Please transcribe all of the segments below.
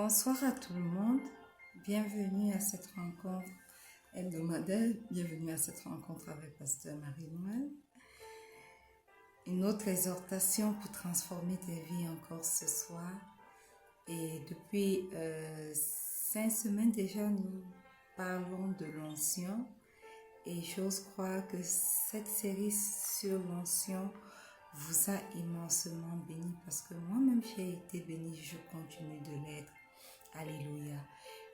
Bonsoir à tout le monde, bienvenue à cette rencontre hebdomadaire, bienvenue à cette rencontre avec Pasteur Marie-Noël. Une autre exhortation pour transformer tes vies encore ce soir. Et depuis 5 semaines déjà, nous parlons de l'onction. Et j'ose croire que cette série sur l'onction vous a immensément béni parce que moi-même j'ai été bénie, je continue de l'être. Alléluia.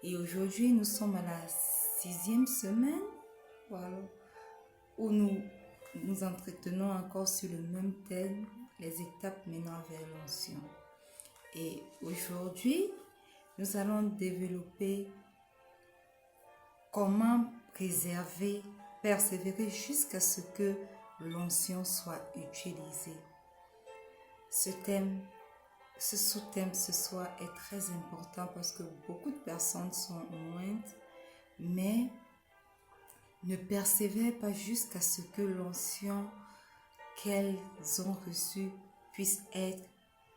Et aujourd'hui, nous sommes à la 6e semaine, voilà, où nous nous entretenons encore sur le même thème, les étapes menant vers l'onction. Et aujourd'hui, nous allons développer comment préserver, persévérer jusqu'à ce que l'onction soit utilisée. Ce sous-thème ce soir est très important parce que beaucoup de personnes sont ointes, mais ne persévèrent pas jusqu'à ce que l'onction qu'elles ont reçue puisse être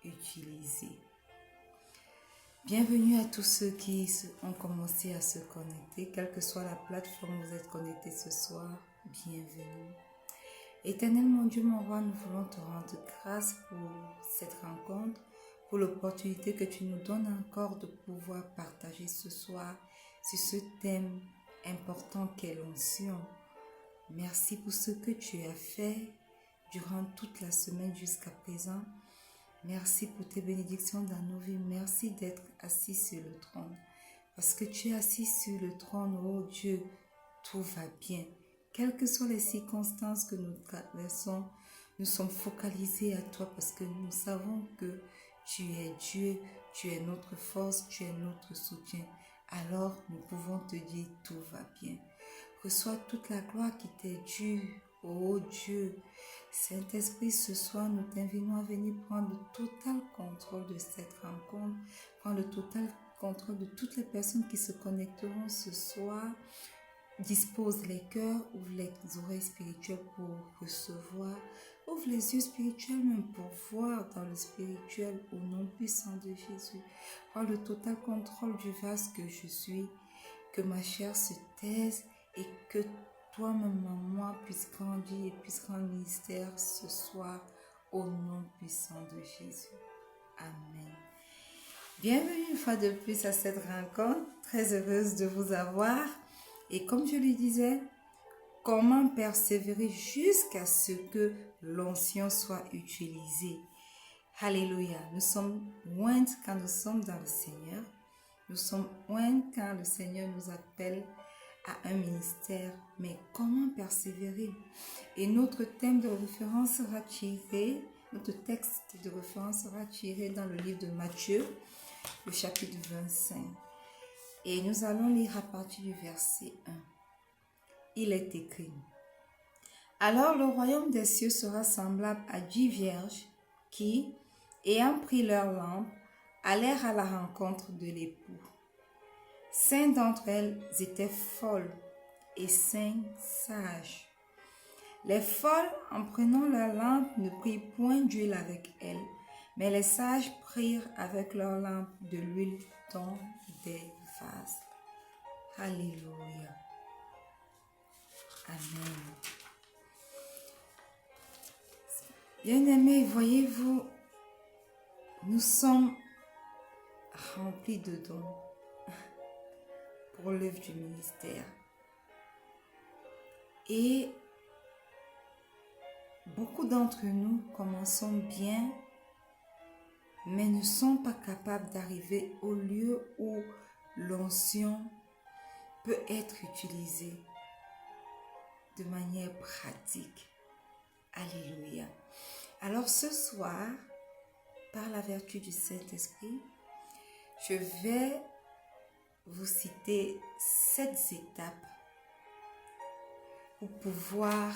utilisée. Bienvenue à tous ceux qui ont commencé à se connecter, quelle que soit la plateforme où vous êtes connectés ce soir, bienvenue. Éternel mon Dieu, mon roi, nous voulons te rendre grâce pour cette rencontre, pour l'opportunité que tu nous donnes encore de pouvoir partager ce soir sur ce thème important qu'est l'onction. Merci pour ce que tu as fait durant toute la semaine jusqu'à présent. Merci pour tes bénédictions dans nos vies. Merci d'être assis sur le trône. Parce que tu es assis sur le trône, oh Dieu, tout va bien. Quelles que soient les circonstances que nous traversons, nous sommes focalisés à toi parce que nous savons que tu es Dieu, tu es notre force, tu es notre soutien. Alors nous pouvons te dire tout va bien. Reçois toute la gloire qui t'est due, ô Dieu. Saint-Esprit, ce soir, nous t'invitons à venir prendre le total contrôle de cette rencontre, prendre le total contrôle de toutes les personnes qui se connecteront ce soir. Dispose les cœurs, ouvre les oreilles spirituelles pour recevoir, ouvre les yeux spirituels même pour voir dans le spirituel au nom puissant de Jésus. Prends le total contrôle du vase que je suis, que ma chair se taise et que toi-même en moi puisse grandir et puisse rendre ministère ce soir au nom puissant de Jésus. Amen. Bienvenue une fois de plus à cette rencontre, très heureuse de vous avoir. Et comme je le disais, comment persévérer jusqu'à ce que l'onction soit utilisée. Alléluia. Nous sommes ointes quand nous sommes dans le Seigneur. Nous sommes ointes quand le Seigneur nous appelle à un ministère. Mais comment persévérer? Et notre thème de référence sera tiré, notre texte de référence sera tiré dans le livre de Matthieu, le chapitre 25. Et nous allons lire à partir du verset 1. Il est écrit: Alors le royaume des cieux sera semblable à 10 vierges qui, ayant pris leurs lampes, allèrent à la rencontre de l'époux. 5 d'entre elles étaient folles et 5 sages. Les folles, en prenant leurs lampes, ne prirent point d'huile avec elles, mais les sages prirent avec leurs lampes de l'huile dans des vases. Alléluia. Amen. Bien-aimés, voyez-vous, nous sommes remplis de dons pour l'œuvre du ministère. Et beaucoup d'entre nous commençons bien, mais ne sont pas capables d'arriver au lieu où l'onction peut être utilisée de manière pratique. Alléluia. Alors ce soir, par la vertu du Saint-Esprit, je vais vous citer 7 étapes pour pouvoir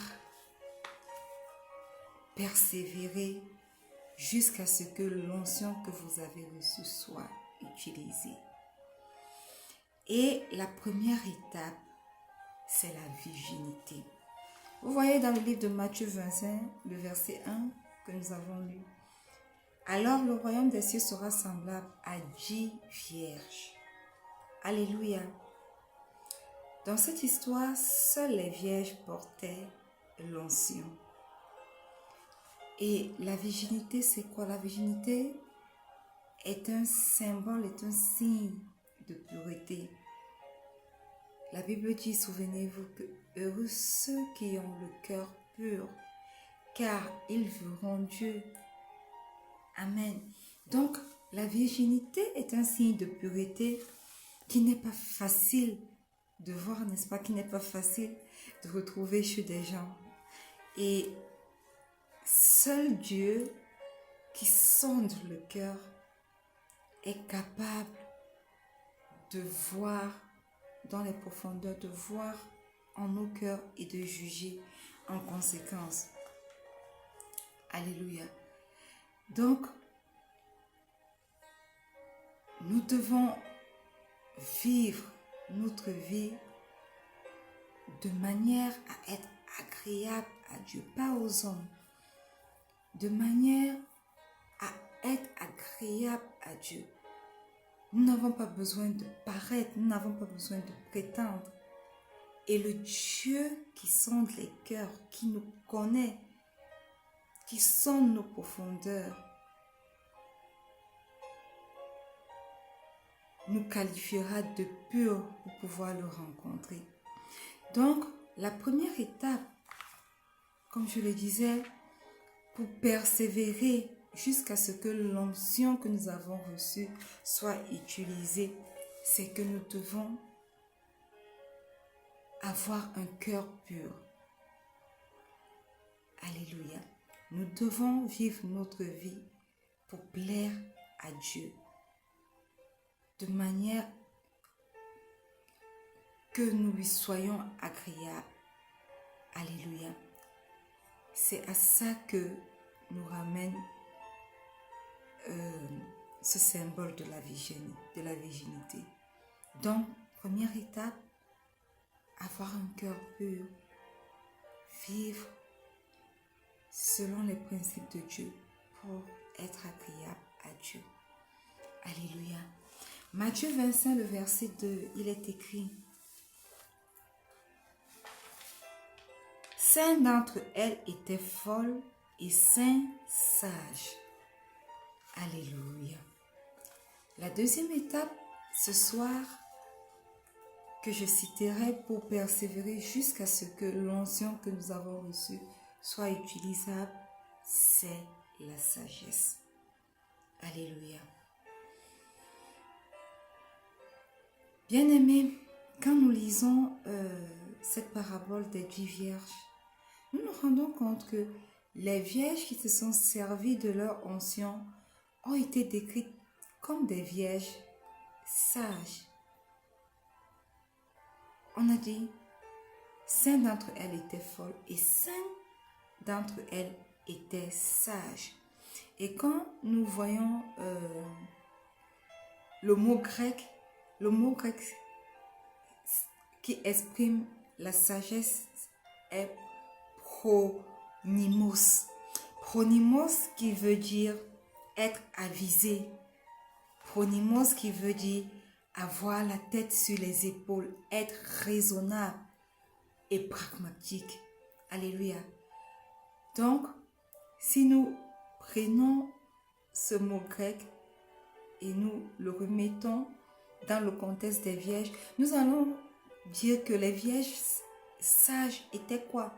persévérer jusqu'à ce que l'onction que vous avez reçue soit utilisée. Et la première étape, c'est la virginité. Vous voyez dans le livre de Matthieu 25, le verset 1 que nous avons lu. Alors le royaume des cieux sera semblable à 10 vierges. Alléluia. Dans cette histoire, seules les vierges portaient l'onction. Et la virginité, c'est quoi? La virginité est un symbole, est un signe de pureté. La Bible dit, souvenez-vous que heureux ceux qui ont le cœur pur, car ils verront Dieu. Amen. Donc, la virginité est un signe de pureté qui n'est pas facile de voir, n'est-ce pas? Qui n'est pas facile de retrouver chez des gens. Et seul Dieu qui sonde le cœur est capable de voir dans les profondeurs, de voir en nos cœurs et de juger en conséquence. Alléluia. Donc, nous devons vivre notre vie de manière à être agréable à Dieu, pas aux hommes. De manière à être agréable à Dieu. Nous n'avons pas besoin de paraître, nous n'avons pas besoin de prétendre. Et le Dieu qui sonde les cœurs, qui nous connaît, qui sonde nos profondeurs, nous qualifiera de purs pour pouvoir le rencontrer. Donc, la première étape, comme je le disais, pour persévérer jusqu'à ce que l'onction que nous avons reçue soit utilisée, c'est que nous devons avoir un cœur pur. Alléluia. Nous devons vivre notre vie pour plaire à Dieu, de manière que nous lui soyons agréables. Alléluia. C'est à ça que nous ramène ce symbole de la virginité. Donc, première étape, avoir un cœur pur, vivre selon les principes de Dieu pour être agréable à Dieu. Alléluia. Matthieu 25, le verset 2, il est écrit: 5 d'entre elles étaient folles et 5 sages. Alléluia. La deuxième étape, ce soir, que je citerai pour persévérer jusqu'à ce que l'onction que nous avons reçue soit utilisable, c'est la sagesse. Alléluia. Bien-aimés, quand nous lisons cette parabole des 10 vierges, nous nous rendons compte que les vierges qui se sont servies de leur onction ont été décrites comme des vierges sages. On a dit, 5 d'entre elles étaient folles et 5 d'entre elles étaient sages. Et quand nous voyons le mot grec qui exprime la sagesse est phronimos. Phronimos qui veut dire être avisé. Phronimos qui veut dire avoir la tête sur les épaules, être raisonnable et pragmatique. Alléluia. Donc, si nous prenons ce mot grec et nous le remettons dans le contexte des vierges, nous allons dire que les vierges sages étaient quoi?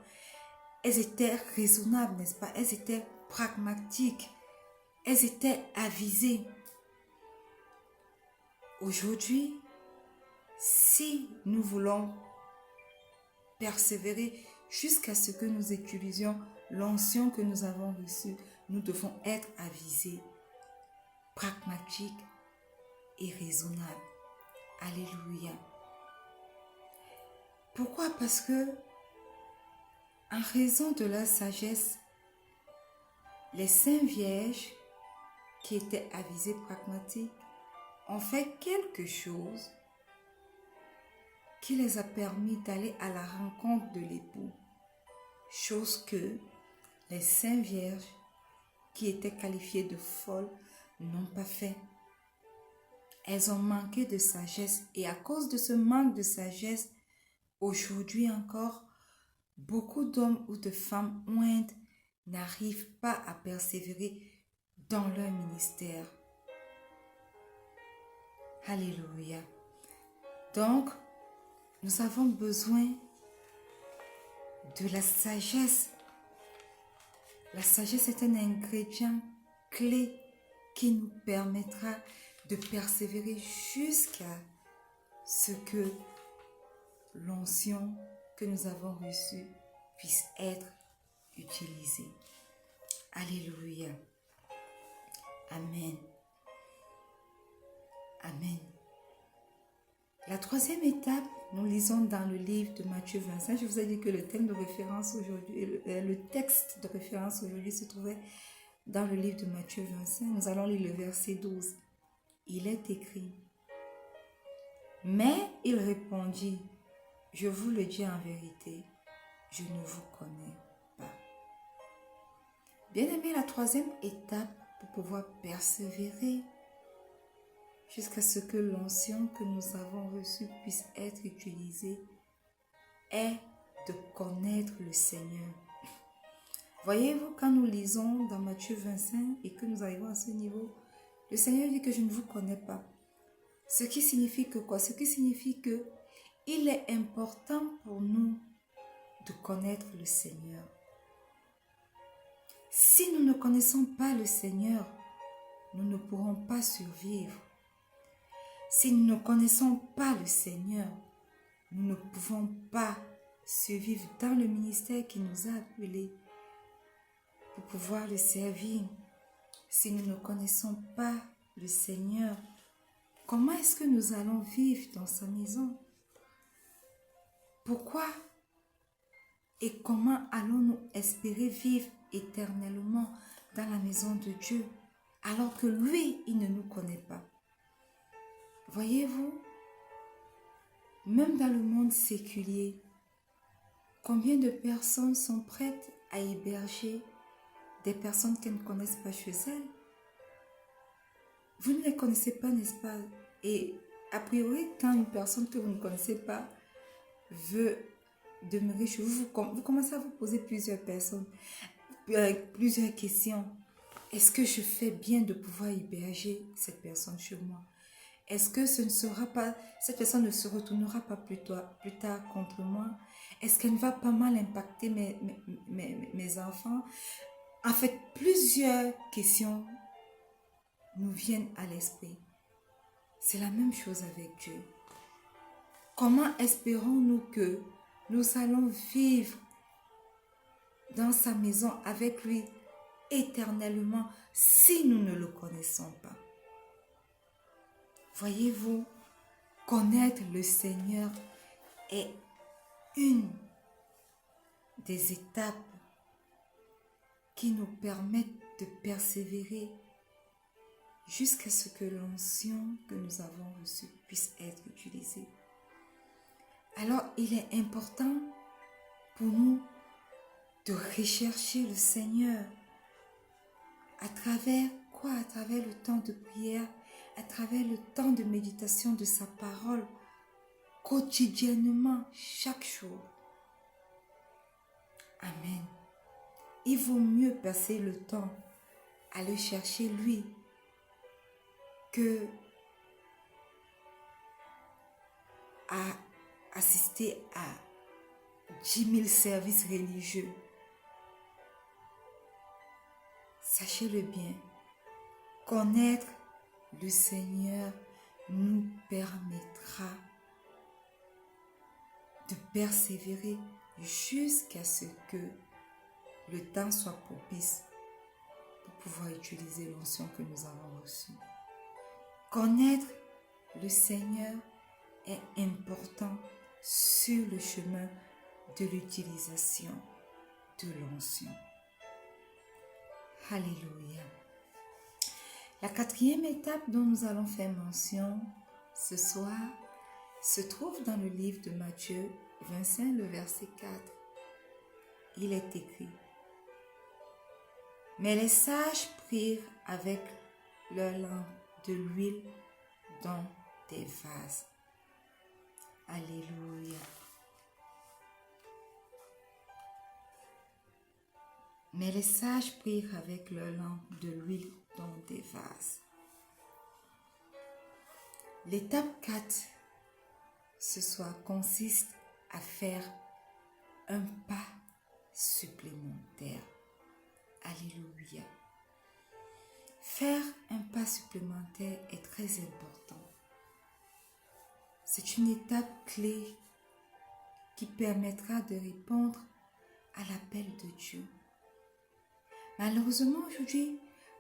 Elles étaient raisonnables, n'est-ce pas? Elles étaient pragmatiques. Elles étaient avisées. Aujourd'hui, si nous voulons persévérer jusqu'à ce que nous utilisions l'onction que nous avons reçue, nous devons être avisés, pragmatiques et raisonnables. Alléluia. Pourquoi? Parce que, en raison de leur sagesse, les 5 vierges qui étaient avisées, pragmatiques, ont fait quelque chose qui les a permis d'aller à la rencontre de l'époux. Chose que les 5 vierges qui étaient qualifiées de folles n'ont pas fait. Elles ont manqué de sagesse et à cause de ce manque de sagesse, aujourd'hui encore, beaucoup d'hommes ou de femmes ointes n'arrivent pas à persévérer dans leur ministère. Alléluia. Donc, nous avons besoin de la sagesse. La sagesse est un ingrédient clé qui nous permettra de persévérer jusqu'à ce que l'onction que nous avons reçue puisse être utilisée. Alléluia. Amen. Amen. La troisième étape, nous lisons dans le livre de Matthieu 25. Je vous ai dit que le thème de référence aujourd'hui, le texte de référence aujourd'hui se trouvait dans le livre de Matthieu 25. Nous allons lire le verset 12. Il est écrit: mais il répondit, je vous le dis en vérité, je ne vous connais pas. Bien-aimé, la troisième étape pour pouvoir persévérer jusqu'à ce que l'onction que nous avons reçue puisse être utilisée est de connaître le Seigneur. Voyez-vous, quand nous lisons dans Matthieu 25 et que nous arrivons à ce niveau, le Seigneur dit que je ne vous connais pas. Ce qui signifie que quoi? Ce qui signifie que il est important pour nous de connaître le Seigneur. Si nous ne connaissons pas le Seigneur, nous ne pourrons pas survivre. Si nous ne connaissons pas le Seigneur, nous ne pouvons pas survivre dans le ministère qui nous a appelés pour pouvoir le servir. Si nous ne connaissons pas le Seigneur, comment est-ce que nous allons vivre dans sa maison? Pourquoi et comment allons-nous espérer vivre éternellement dans la maison de Dieu alors que lui, il ne nous connaît pas? Voyez-vous, même dans le monde séculier, combien de personnes sont prêtes à héberger des personnes qu'elles ne connaissent pas chez elles? Vous ne les connaissez pas, n'est-ce pas? Et a priori, quand une personne que vous ne connaissez pas veut demeurer chez vous, vous commencez à vous poser plusieurs questions. Est-ce que je fais bien de pouvoir héberger cette personne chez moi? Est-ce que cette personne ne se retournera pas plus tard contre moi? Est-ce qu'elle ne va pas mal impacter mes enfants? En fait, plusieurs questions nous viennent à l'esprit. C'est la même chose avec Dieu. Comment espérons-nous que nous allons vivre dans sa maison avec lui éternellement si nous ne le connaissons pas? Voyez-vous, connaître le Seigneur est une des étapes qui nous permettent de persévérer jusqu'à ce que l'onction que nous avons reçue puisse être utilisée. Alors, il est important pour nous de rechercher le Seigneur à travers quoi? À travers le temps de prière, à travers le temps de méditation de sa parole, quotidiennement, chaque jour. Amen. Il vaut mieux passer le temps à le chercher lui que à assister à 10 000 services religieux. Sachez-le bien, connaître le Seigneur nous permettra de persévérer jusqu'à ce que le temps soit propice pour pouvoir utiliser l'onction que nous avons reçue. Connaître le Seigneur est important sur le chemin de l'utilisation de l'onction. Alléluia. La quatrième étape dont nous allons faire mention ce soir se trouve dans le livre de Matthieu 25, le verset 4. Il est écrit: Mais les sages prirent avec leur lampe de l'huile dans des vases. Alléluia. Mais les sages prirent avec leur lampe de l'huile dans des vases. L'étape 4 ce soir consiste à faire un pas supplémentaire. Alléluia. Faire un pas supplémentaire est très important. C'est une étape clé qui permettra de répondre à l'appel de Dieu. Malheureusement, aujourd'hui,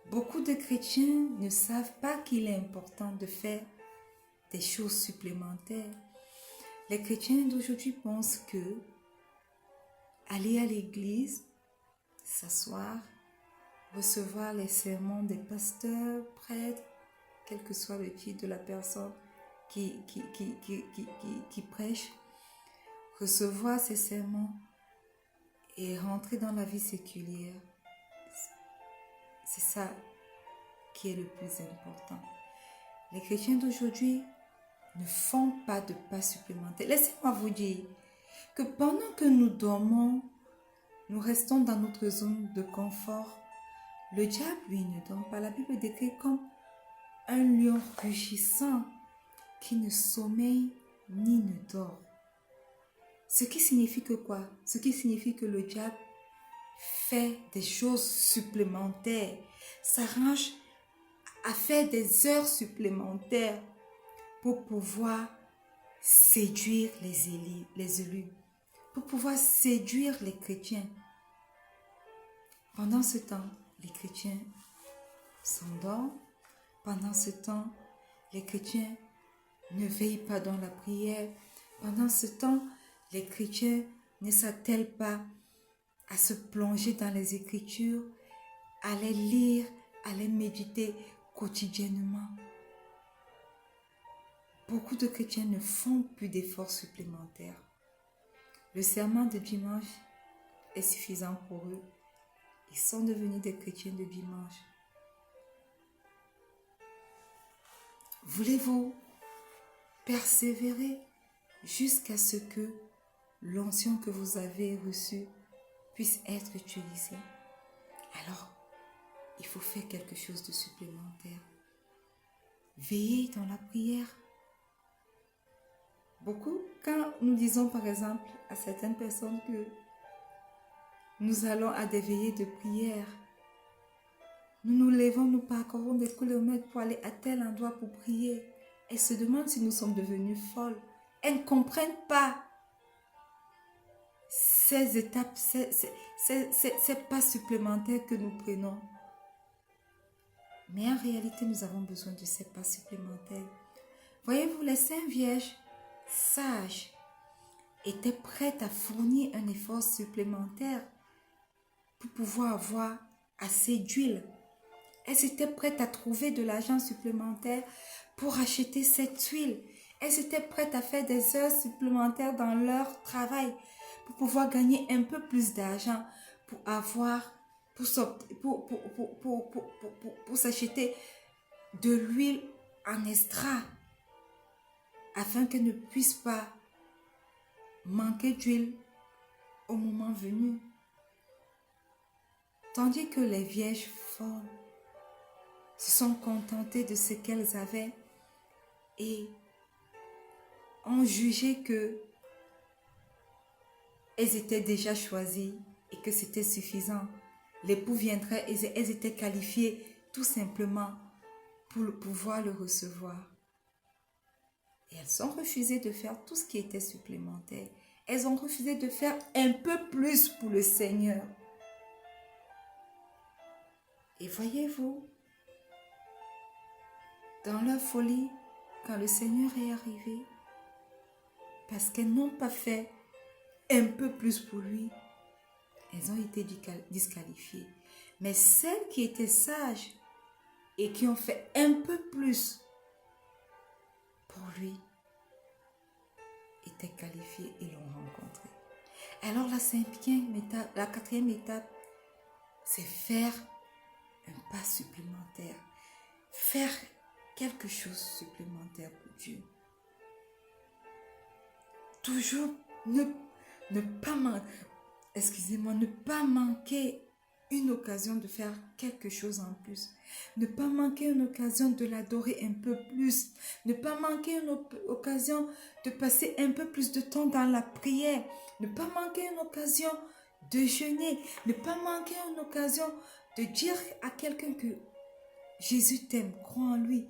beaucoup de chrétiens ne savent pas qu'il est important de faire des choses supplémentaires. Les chrétiens d'aujourd'hui pensent que aller à l'église, s'asseoir, recevoir les sermons des pasteurs, prêtres, quel que soit le titre de la personne qui prêche, recevoir ces sermons et rentrer dans la vie séculière, c'est ça qui est le plus important. Les chrétiens d'aujourd'hui ne font pas de pas supplémentaires. Laissez-moi vous dire que pendant que nous dormons, nous restons dans notre zone de confort. Le diable, lui, ne dort pas. La Bible décrit comme un lion rugissant qui ne sommeille ni ne dort. Ce qui signifie que quoi? Ce qui signifie que le diable fait des choses supplémentaires, s'arrange à faire des heures supplémentaires pour pouvoir séduire les élus, pour pouvoir séduire les chrétiens. Pendant ce temps, les chrétiens s'endorment. Pendant ce temps, les chrétiens ne veillent pas dans la prière. Pendant ce temps, les chrétiens ne s'attellent pas à se plonger dans les Écritures, à les lire, à les méditer quotidiennement. Beaucoup de chrétiens ne font plus d'efforts supplémentaires. Le serment de dimanche est suffisant pour eux. Ils sont devenus des chrétiens de dimanche. Voulez-vous persévérer jusqu'à ce que l'onction que vous avez reçue puisse être utilisée? Alors, il faut faire quelque chose de supplémentaire. Veillez dans la prière. Beaucoup, quand nous disons par exemple à certaines personnes que nous allons à des veillées de prière, nous nous levons, nous parcourons des kilomètres pour aller à tel endroit pour prier. Elles se demandent si nous sommes devenus folles. Elles ne comprennent pas ces étapes, ces pas supplémentaires que nous prenons. Mais en réalité, nous avons besoin de ces pas supplémentaires. Voyez-vous, les saintes vierges sages étaient prêtes à fournir un effort supplémentaire pour pouvoir avoir assez d'huile. Elles étaient prêtes à trouver de l'argent supplémentaire pour acheter cette huile. Elles étaient prêtes à faire des heures supplémentaires dans leur travail pour pouvoir gagner un peu plus d'argent, pour s'acheter de l'huile en extra afin qu'elles ne puissent pas manquer d'huile au moment venu. Tandis que les vierges folles se sont contentées de ce qu'elles avaient et ont jugé que elles étaient déjà choisies et que c'était suffisant. L'époux viendrait et elles étaient qualifiées tout simplement pour pouvoir le recevoir. Et elles ont refusé de faire tout ce qui était supplémentaire. Elles ont refusé de faire un peu plus pour le Seigneur. Et voyez-vous, dans leur folie, quand le Seigneur est arrivé, parce qu'elles n'ont pas fait un peu plus pour lui, elles ont été disqualifiées. Mais celles qui étaient sages et qui ont fait un peu plus pour lui étaient qualifiées et l'ont rencontré. Alors la quatrième étape, c'est faire pas supplémentaire. Faire quelque chose supplémentaire pour Dieu. Toujours ne pas manquer une occasion de faire quelque chose en plus. Ne pas manquer une occasion de l'adorer un peu plus. Ne pas manquer une occasion de passer un peu plus de temps dans la prière. Ne pas manquer une occasion de jeûner. Ne pas manquer une occasion de dire à quelqu'un que Jésus t'aime, crois en lui.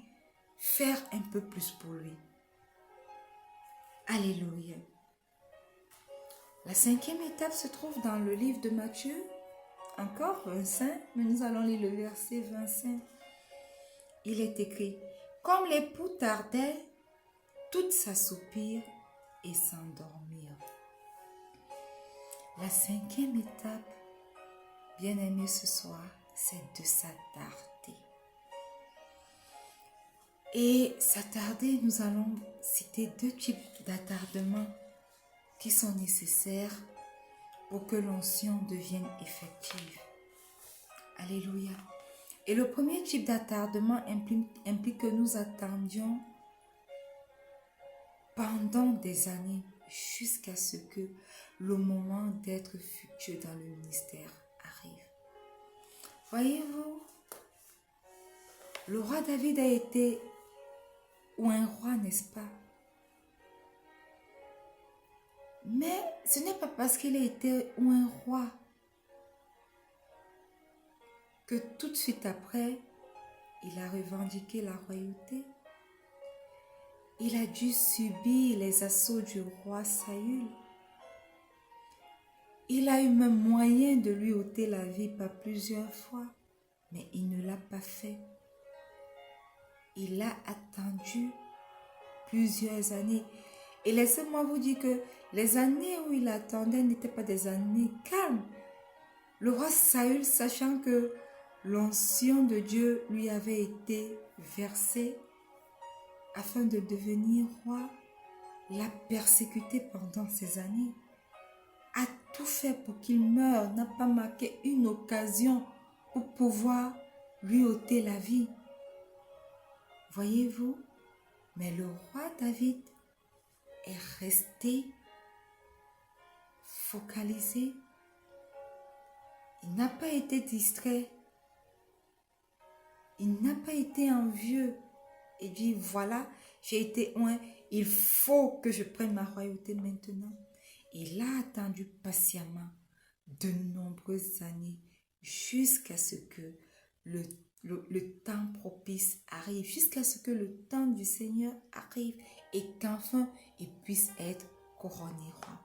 Faire un peu plus pour lui. Alléluia. La 5e étape se trouve dans le livre de Matthieu, encore 25, mais nous allons lire le verset 25. Il est écrit, comme l'époux tardait, toutes s'assoupirent et s'endormirent. La 5e étape, bien-aimés ce soir, c'est de s'attarder. Et s'attarder, nous allons citer 2 types d'attardement qui sont nécessaires pour que l'onction devienne effective. Alléluia. Et le premier type d'attardement implique que nous attendions pendant des années jusqu'à ce que le moment d'être fructueux dans le ministère arrive. Voyez-vous, le roi David a été un roi, n'est-ce pas? Mais ce n'est pas parce qu'il a été un roi que tout de suite après, il a revendiqué la royauté. Il a dû subir les assauts du roi Saül. Il a eu même moyen de lui ôter la vie par plusieurs fois, mais il ne l'a pas fait. Il a attendu plusieurs années. Et laissez-moi vous dire que les années où il attendait n'étaient pas des années calmes. Le roi Saül, sachant que l'onction de Dieu lui avait été versée afin de devenir roi, l'a persécuté pendant ces années, a tout fait pour qu'il meure, n'a pas manqué une occasion pour pouvoir lui ôter la vie. Voyez-vous, mais le roi David est resté focalisé. Il n'a pas été distrait. Il n'a pas été envieux et dit voilà, j'ai été oint, il faut que je prenne ma royauté maintenant. Il a attendu patiemment de nombreuses années jusqu'à ce que le temps propice arrive, jusqu'à ce que le temps du Seigneur arrive et qu'enfin il puisse être couronné roi.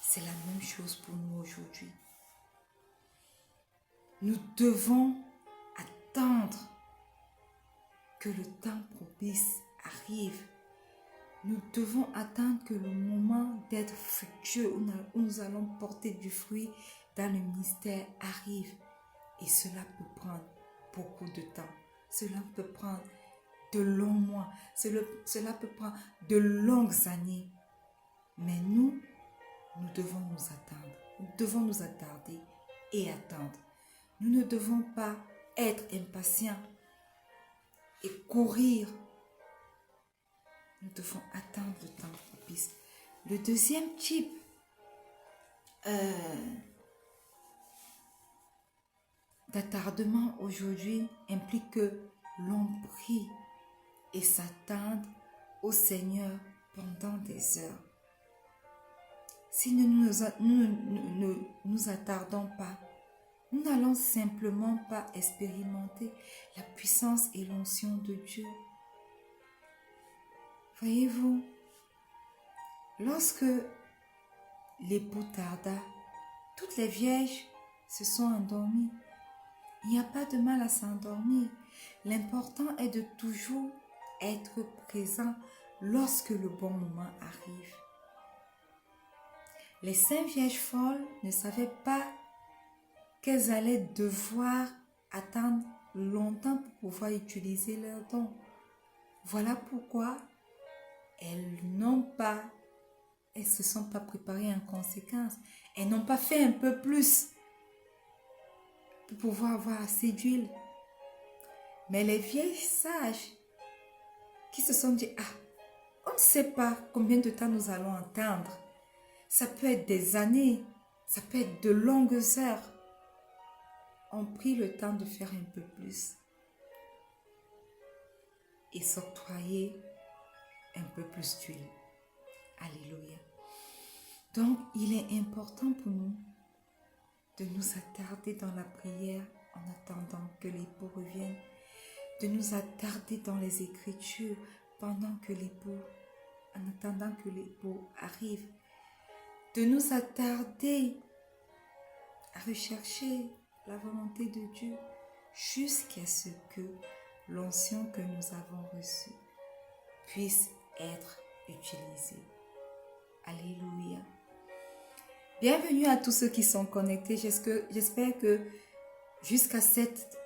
C'est la même chose pour nous aujourd'hui. Nous devons attendre que le temps propice arrive. Nous devons attendre que le moment d'être fructueux, où nous allons porter du fruit dans le ministère arrive. Et cela peut prendre beaucoup de temps. Cela peut prendre de longs mois. Cela peut prendre de longues années. Mais nous devons nous attendre. Nous devons nous attarder et attendre. Nous ne devons pas être impatients et courir. Nous devons attendre le temps propice. Le deuxième type d'attardement aujourd'hui implique que l'on prie et s'attende au Seigneur pendant des heures. Si nous ne nous attardons pas, nous n'allons simplement pas expérimenter la puissance et l'onction de Dieu. Voyez-vous, lorsque l'époux tarda, toutes les vierges se sont endormies. Il n'y a pas de mal à s'endormir. L'important est de toujours être présent lorsque le bon moment arrive. Les 5 vierges folles ne savaient pas qu'elles allaient devoir attendre longtemps pour pouvoir utiliser leur don. Voilà pourquoi elles ne se sont pas préparées en conséquence. Elles n'ont pas fait un peu plus pour pouvoir avoir assez d'huile. Mais les vieilles sages qui se sont dit, ah, on ne sait pas combien de temps nous allons attendre. Ça peut être des années, ça peut être de longues heures. On prit le temps de faire un peu plus et s'octroyer un peu plus d'huile. Alléluia. Donc, il est important pour nous de nous attarder dans la prière en attendant que l'époux revienne, de nous attarder dans les Écritures pendant que l'époux, en attendant que l'époux arrive, de nous attarder à rechercher la volonté de Dieu jusqu'à ce que l'onction que nous avons reçue puisse être utilisée. Alléluia. Bienvenue à tous ceux qui sont connectés. J'espère que jusqu'à cette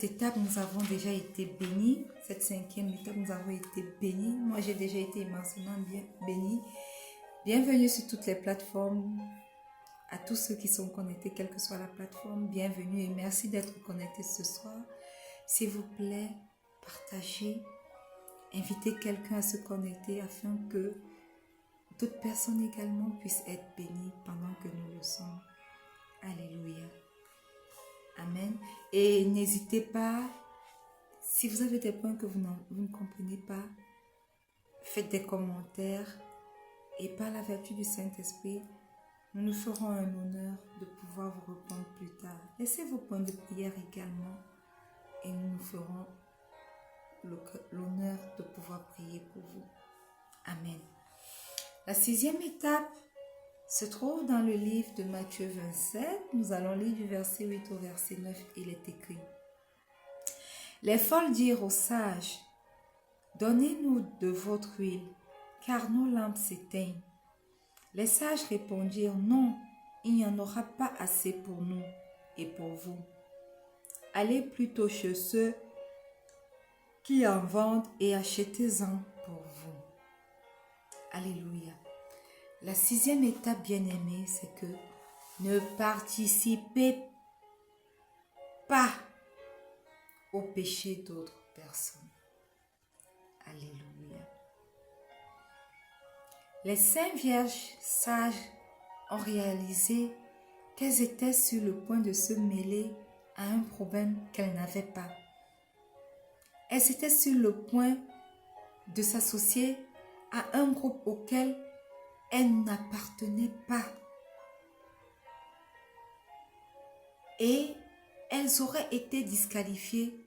étape, nous avons déjà été bénis. Cette 5e étape, nous avons été bénis. Moi, j'ai déjà été immensément bien bénie. Bienvenue sur toutes les plateformes. À tous ceux qui sont connectés, quelle que soit la plateforme, bienvenue et merci d'être connectés ce soir. S'il vous plaît, partagez. Invitez quelqu'un à se connecter afin que d'autres personnes également puissent être bénies pendant que nous le sommes. Alléluia. Amen. Et n'hésitez pas, si vous avez des points que vous ne comprenez pas, faites des commentaires et par la vertu du Saint-Esprit, nous nous ferons un honneur de pouvoir vous répondre plus tard. Laissez vos points de prière également et nous nous ferons l'honneur de pouvoir prier pour vous. Amen. La 6e étape se trouve dans le livre de Matthieu 27. Nous allons lire du verset 8 au verset 9. Il est écrit. Les folles dirent aux sages, « Donnez-nous de votre huile, car nos lampes s'éteignent. » Les sages répondirent, « Non, il n'y en aura pas assez pour nous et pour vous. Allez plutôt chez ceux qui en vendent et achetez-en pour vous. » Alléluia. La 6e étape, bien-aimée, c'est que ne participez pas au péché d'autres personnes. Alléluia. Les 5 vierges sages ont réalisé qu'elles étaient sur le point de se mêler à un problème qu'elles n'avaient pas. Elles étaient sur le point de s'associer à un groupe auquel elles n'appartenaient pas. Et elles auraient été disqualifiées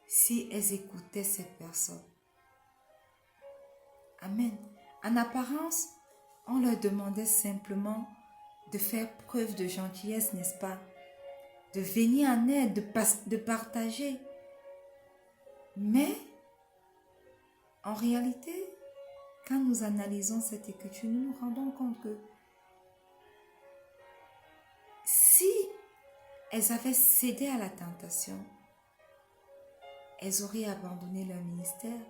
si elles écoutaient ces personnes. Amen. En apparence, on leur demandait simplement de faire preuve de gentillesse, n'est-ce pas? De venir en aide, de partager. Mais, en réalité, quand nous analysons cette écriture, nous nous rendons compte que si elles avaient cédé à la tentation, elles auraient abandonné leur ministère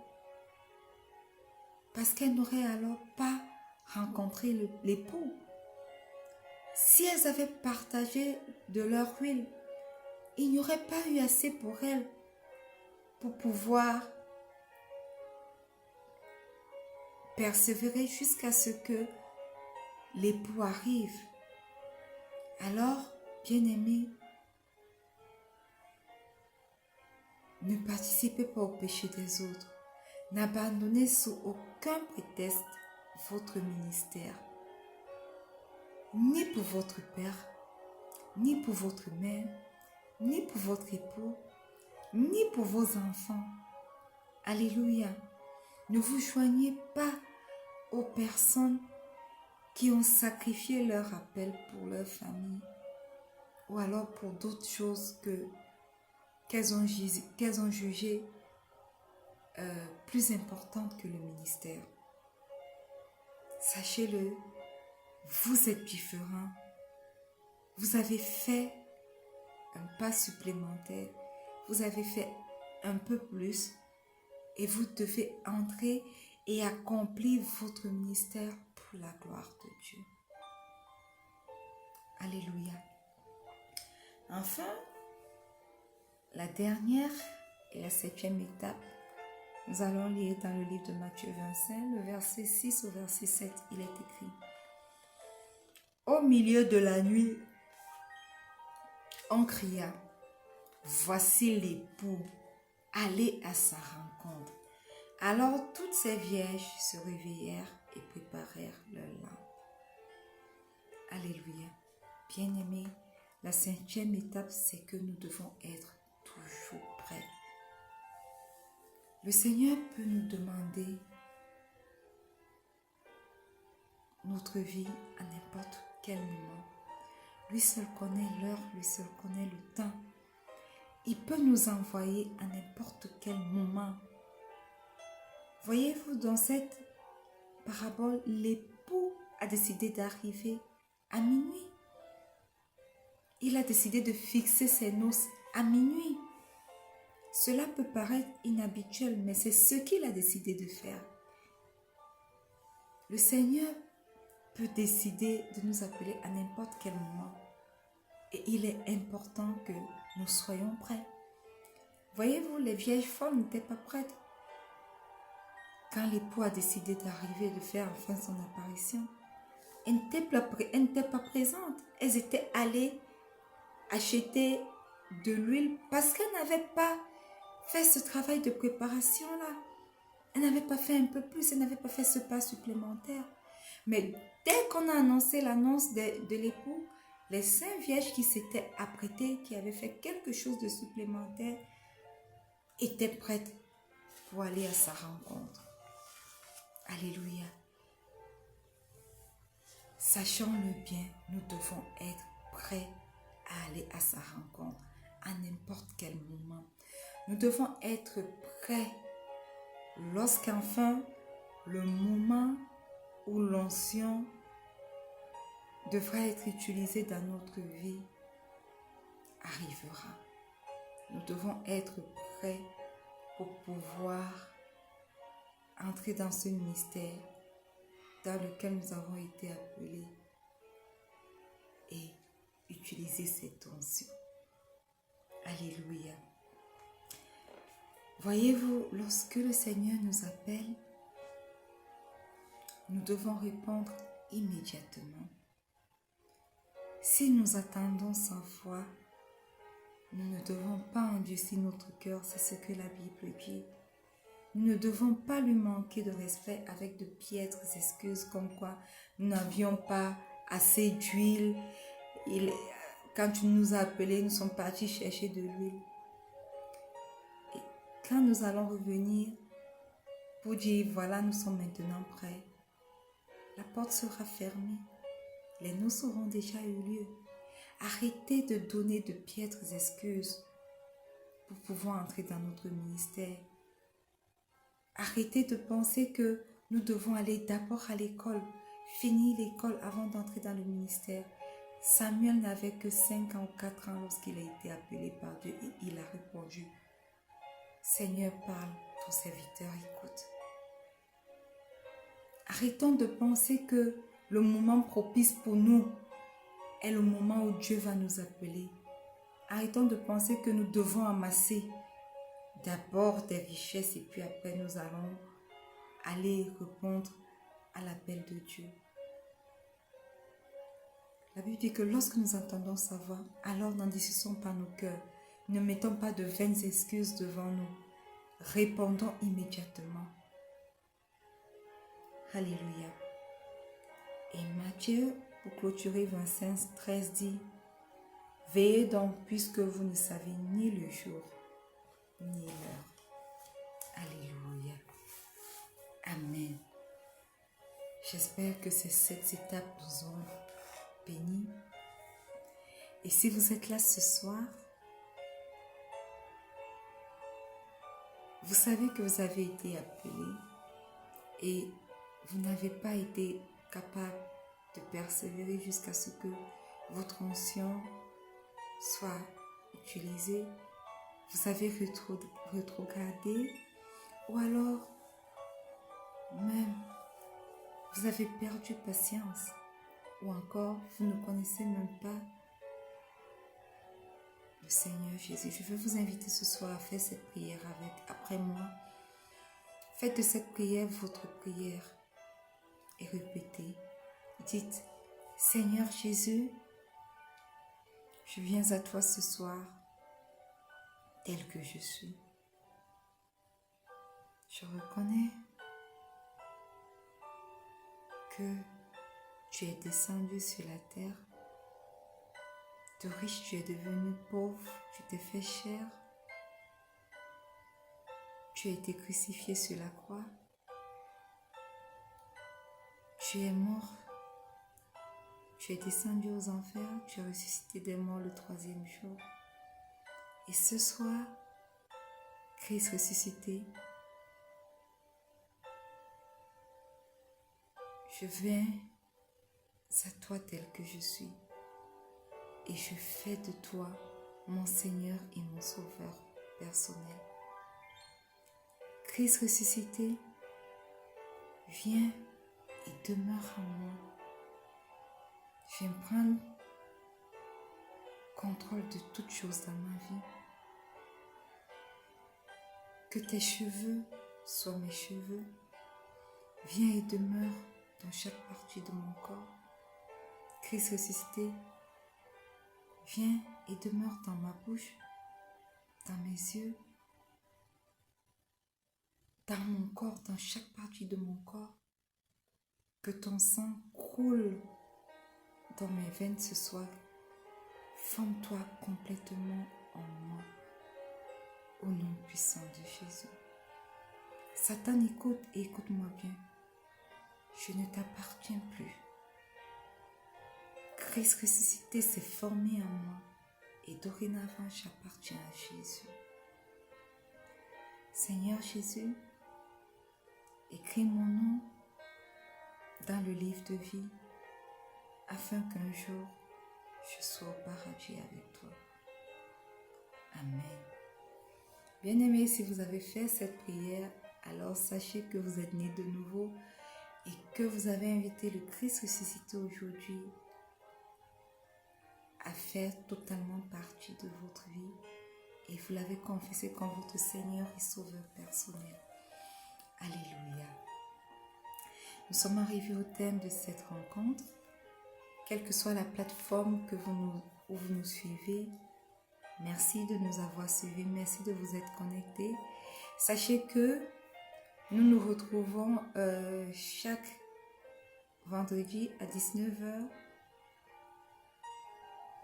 parce qu'elles n'auraient alors pas rencontré l'époux. Si elles avaient partagé de leur huile, il n'y aurait pas eu assez pour elles pour pouvoir persévérer jusqu'à ce que l'époux arrive. Alors, bien-aimés, ne participez pas au péché des autres. N'abandonnez sous aucun prétexte votre ministère. Ni pour votre père, ni pour votre mère, ni pour votre époux, ni pour vos enfants. Alléluia. Ne vous joignez pas aux personnes qui ont sacrifié leur appel pour leur famille ou alors pour d'autres choses qu'elles ont jugées plus importantes que le ministère. Sachez-le, vous êtes différents. Vous avez fait un pas supplémentaire. Vous avez fait un peu plus et vous devez entrer et accomplir votre ministère pour la gloire de Dieu. Alléluia. Enfin, la dernière et la 7e étape, nous allons lire dans le livre de Matthieu 25, le verset 6 au verset 7, il est écrit: Au milieu de la nuit, on cria, voici l'époux, allez à sa rencontre. Alors toutes ces vierges se réveillèrent et préparèrent leur lampe. Alléluia. Bien-aimés, la 5e étape, c'est que nous devons être toujours prêts. Le Seigneur peut nous demander notre vie à n'importe quel moment. Lui seul connaît l'heure, lui seul connaît le temps. Il peut nous envoyer à n'importe quel moment. Voyez-vous, dans cette parabole, l'époux a décidé d'arriver à minuit. Il a décidé de fixer ses noces à minuit. Cela peut paraître inhabituel, mais c'est ce qu'il a décidé de faire. Le Seigneur peut décider de nous appeler à n'importe quel moment. Et il est important que nous soyons prêts. Voyez-vous, les vieilles folles n'étaient pas prêtes. Quand l'époux a décidé d'arriver, de faire enfin son apparition, elles n'étaient pas présentes. Elles étaient allées acheter de l'huile parce qu'elles n'avaient pas fait ce travail de préparation-là. Elles n'avaient pas fait un peu plus, elles n'avaient pas fait ce pas supplémentaire. Mais dès qu'on a annoncé l'annonce de l'époux, les 5 vierges qui s'étaient apprêtées, qui avaient fait quelque chose de supplémentaire, étaient prêtes pour aller à sa rencontre. Alléluia. Sachons-le bien, nous devons être prêts à aller à sa rencontre à n'importe quel moment. Nous devons être prêts lorsqu'enfin le moment où l'onction devra être utilisée dans notre vie arrivera. Nous devons être prêts pour pouvoir entrer dans ce ministère dans lequel nous avons été appelés et utiliser cette onction. Alléluia. Voyez-vous, lorsque le Seigneur nous appelle, nous devons répondre immédiatement. Si nous attendons sans foi, nous ne devons pas endurcir notre cœur, c'est ce que la Bible dit. Nous ne devons pas lui manquer de respect avec de piètres excuses comme quoi nous n'avions pas assez d'huile. Quand tu nous as appelés, nous sommes partis chercher de l'huile. Et quand nous allons revenir pour dire voilà, nous sommes maintenant prêts, la porte sera fermée. Les noces auront déjà eu lieu. Arrêtez de donner de piètres excuses pour pouvoir entrer dans notre ministère. Arrêtez de penser que nous devons aller d'abord à l'école, finir l'école avant d'entrer dans le ministère. Samuel n'avait que 5 ans ou 4 ans lorsqu'il a été appelé par Dieu et il a répondu: Seigneur, parle, ton serviteur écoute. Arrêtons de penser que le moment propice pour nous est le moment où Dieu va nous appeler. Arrêtons de penser que nous devons amasser d'abord des richesses et puis après nous allons aller répondre à l'appel de Dieu. La Bible dit que lorsque nous entendons sa voix, alors n'endurcissons pas nos cœurs. Ne mettons pas de vaines excuses devant nous. Répondons immédiatement. Alléluia. Et Matthieu, pour clôturer 25, 13 dit: Veillez donc puisque vous ne savez ni le jour ni l'heure. Alléluia. Amen. J'espère que ces 7 étapes nous ont bénis. Et si vous êtes là ce soir, vous savez que vous avez été appelé et vous n'avez pas été capable de persévérer jusqu'à ce que votre onction soit utilisée. Vous avez rétrogradé ou alors même vous avez perdu patience ou encore vous ne connaissez même pas le Seigneur Jésus. Je veux vous inviter ce soir à faire cette prière après moi. Faites de cette prière votre prière et répétez. Dites, Seigneur Jésus, je viens à toi ce soir tel que je suis. Je reconnais que tu es descendu sur la terre. De riche, tu es devenu pauvre, tu t'es fait chair. Tu as été crucifié sur la croix. Tu es mort. Tu es descendu aux enfers. Tu as ressuscité des morts le 3e jour. Et ce soir, Christ ressuscité, je viens à toi tel que je suis. Et je fais de toi mon Seigneur et mon Sauveur personnel. Christ ressuscité, viens et demeure en moi. Viens prendre contrôle de toutes choses dans ma vie. Que tes cheveux soient mes cheveux. Viens et demeure dans chaque partie de mon corps. Christ ressuscité, viens et demeure dans ma bouche, dans mes yeux, dans mon corps, dans chaque partie de mon corps. Que ton sang coule dans mes veines ce soir. Forme-toi complètement en moi. Au nom puissant de Jésus. Satan, écoute et écoute-moi bien. Je ne t'appartiens plus. Christ ressuscité s'est formé en moi et dorénavant j'appartiens à Jésus. Seigneur Jésus, écris mon nom dans le livre de vie afin qu'un jour je sois au paradis avec toi. Amen. Bien-aimés, si vous avez fait cette prière, alors sachez que vous êtes nés de nouveau et que vous avez invité le Christ ressuscité aujourd'hui à faire totalement partie de votre vie et vous l'avez confessé comme votre Seigneur et Sauveur personnel. Alléluia. Nous sommes arrivés au thème de cette rencontre. Quelle que soit la plateforme où vous nous suivez, merci de nous avoir suivis, merci de vous être connectés. Sachez que nous nous retrouvons chaque vendredi à 19h,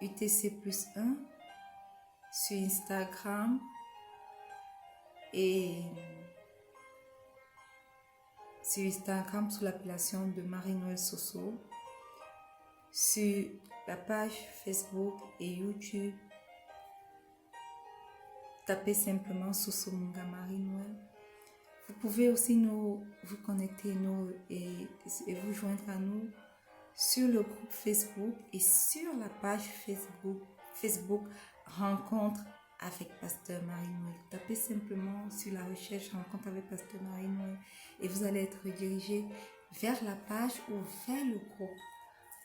UTC+1, sur Instagram et sur Instagram sous l'appellation de Marie-Noël Soso, sur la page Facebook et YouTube. Tapez simplement Soso Munga Marie-Noël. Vous pouvez aussi vous connecter et vous joindre à nous sur le groupe Facebook et sur la page Facebook Rencontre avec Pasteur Marie-Noël. Tapez simplement sur la recherche Rencontre avec Pasteur Marie-Noël et vous allez être redirigé vers la page ou vers le groupe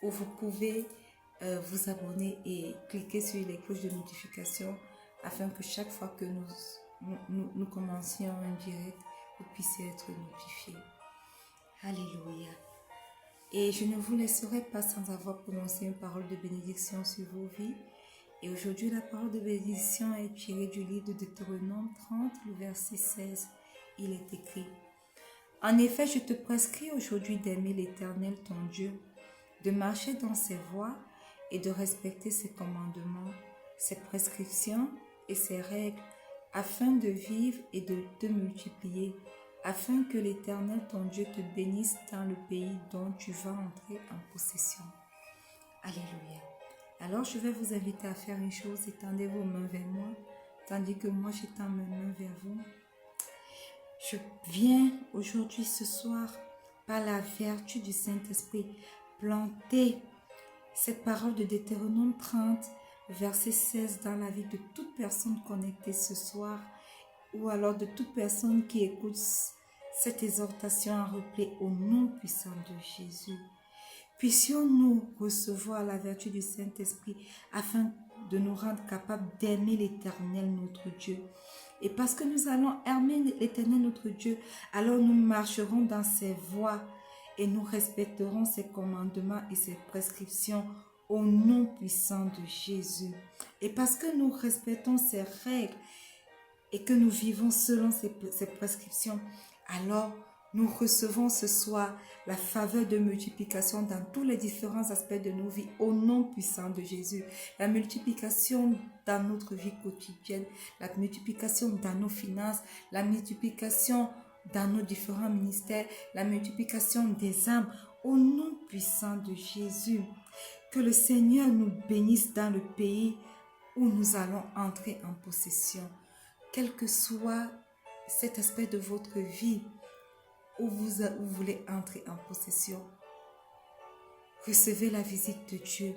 où vous pouvez vous abonner et cliquer sur les cloches de notification afin que chaque fois que nous commencions un direct, vous puissiez être notifié. Alléluia. Et je ne vous laisserai pas sans avoir prononcé une parole de bénédiction sur vos vies. Et aujourd'hui, la parole de bénédiction est tirée du livre de Deutéronome 30, le verset 16. Il est écrit: En effet, je te prescris aujourd'hui d'aimer l'Éternel ton Dieu, de marcher dans ses voies et de respecter ses commandements, ses prescriptions et ses règles, afin de vivre et de te multiplier, afin que l'Éternel ton Dieu te bénisse dans le pays dont tu vas entrer en possession. Alléluia. Alors je vais vous inviter à faire une chose: étendez vos mains vers moi, tandis que moi j'étends mes mains vers vous. Je viens aujourd'hui, ce soir, par la vertu du Saint-Esprit, planter cette parole de Deutéronome 30, verset 16 dans la vie de toute personne connectée ce soir, ou alors de toute personne qui écoute cette exhortation en replay au nom puissant de Jésus. Puissions-nous recevoir la vertu du Saint-Esprit afin de nous rendre capables d'aimer l'Éternel, notre Dieu. Et parce que nous allons aimer l'Éternel, notre Dieu, alors nous marcherons dans ses voies et nous respecterons ses commandements et ses prescriptions au nom puissant de Jésus. Et parce que nous respectons ses règles et que nous vivons selon ses prescriptions, alors nous recevons ce soir la faveur de multiplication dans tous les différents aspects de nos vies au nom puissant de Jésus. La multiplication dans notre vie quotidienne, la multiplication dans nos finances, la multiplication dans nos différents ministères, la multiplication des âmes au nom puissant de Jésus. Que le Seigneur nous bénisse dans le pays où nous allons entrer en possession. Quel que soit cet aspect de votre vie, où vous voulez entrer en possession, recevez la visite de Dieu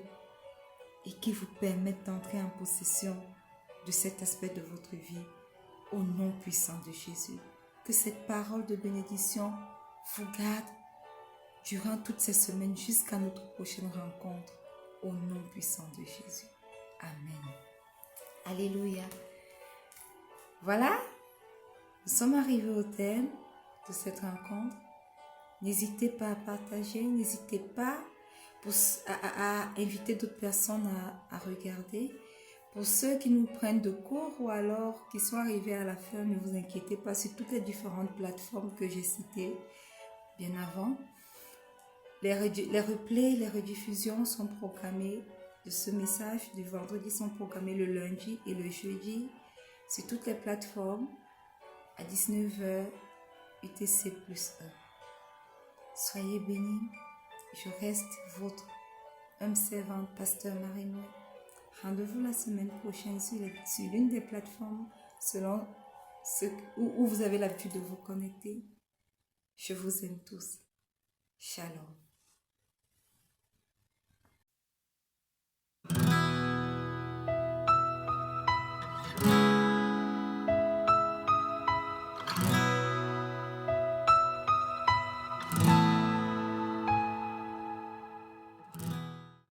et qui vous permette d'entrer en possession de cet aspect de votre vie au nom puissant de Jésus. Que cette parole de bénédiction vous garde durant toutes ces semaines jusqu'à notre prochaine rencontre au nom puissant de Jésus. Amen. Alléluia. Voilà, nous sommes arrivés au terme de cette rencontre. N'hésitez pas à partager, n'hésitez pas à inviter d'autres personnes à regarder. Pour ceux qui nous prennent de court ou alors qui sont arrivés à la fin, ne vous inquiétez pas, sur toutes les différentes plateformes que j'ai citées bien avant. Les replays, les rediffusions sont programmés de ce message du vendredi sont programmés le lundi et le jeudi sur toutes les plateformes à 19h UTC+1. Soyez bénis. Je reste votre humble servante, Pasteur Marie-Noël. Rendez-vous la semaine prochaine sur l'une des plateformes selon où vous avez l'habitude de vous connecter. Je vous aime tous. Shalom.